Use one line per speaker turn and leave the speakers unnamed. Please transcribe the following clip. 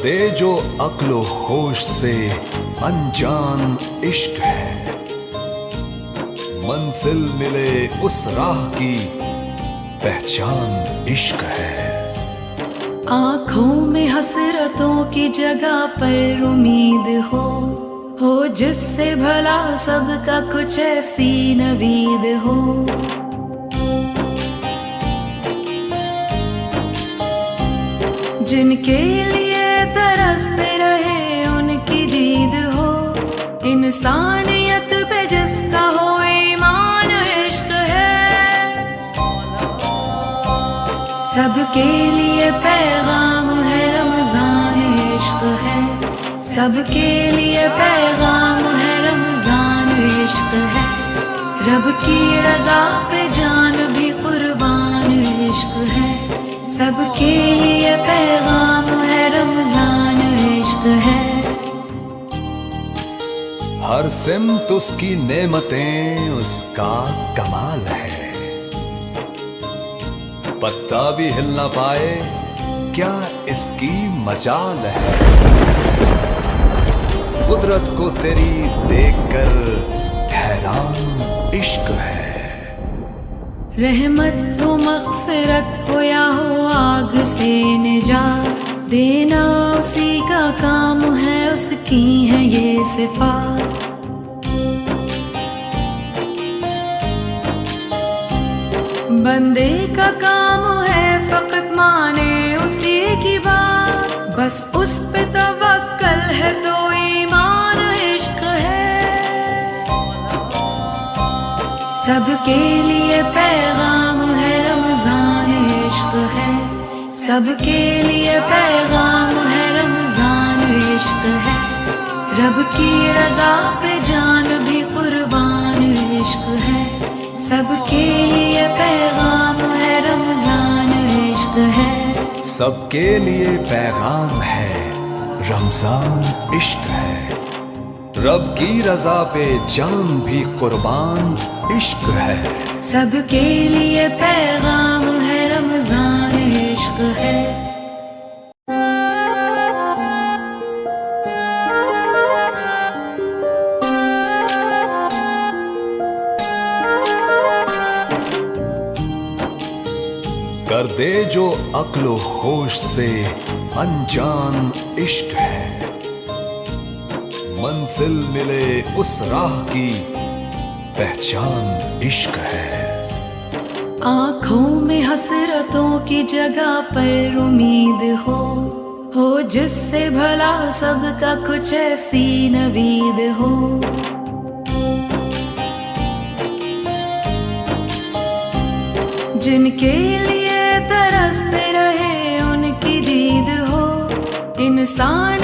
दे जो अक्लो होश से अनजान इश्क है। मंजिल मिले उस राह की पहचान इश्क है।
आँखों में हसरतों की जगह पर उम्मीद हो जिससे भला सबका कुछ ऐसी नवीद हो। जिनके लिए तरसते रहे उनकी दीद हो। इंसानियत पे जिसका हो ईमान इश्क है। सबके लिए पैगाम है रमजान इश्क है। सबके लिए पैगाम है रमजान इश्क है। रब की रजा पे जान भी कुर्बान इश्क है। सबके लिए पैगाम है रमजान इश्क है।
हर सिमत उसकी नेमतें उसका कमाल है। पत्ता भी हिल ना पाए क्या इसकी मजाल है। कुदरत को तेरी देखकर हैरान इश्क है।
रहमत हो मग़फ़िरत हो या हो आग से निजात, देना उसी का काम है, उसकी है ये सिफ़ात। बंदे का काम है फ़क़त माने उसी की बात। बस उस पे तवक्कल है तो ईमान इश्क है। सबके लिए पैगाम है रमजान इश्क है। सबके लिए पैगाम है रमजान इश्क है। रब की रजा पे जान भी कुर्बान इश्क है। सबके लिए पैगाम है रमजान इश्क है।
सबके लिए पैगाम है रमजान इश्क है। रब की रजा पे जान भी कुर्बान इश्क है।
सबके लिए पैगाम है रमजान इश्क है।
कर दे जो अक्लो होश से अनजान इश्क है। मंजिल मिले उस राह की पहचान इश्क है।
आँखों में हसरतों की जगह पर उम्मीद हो जिससे भला सबका कुछ ऐसी नवीद हो। जिनके लिए तरसते रहे उनकी दीद हो। इंसान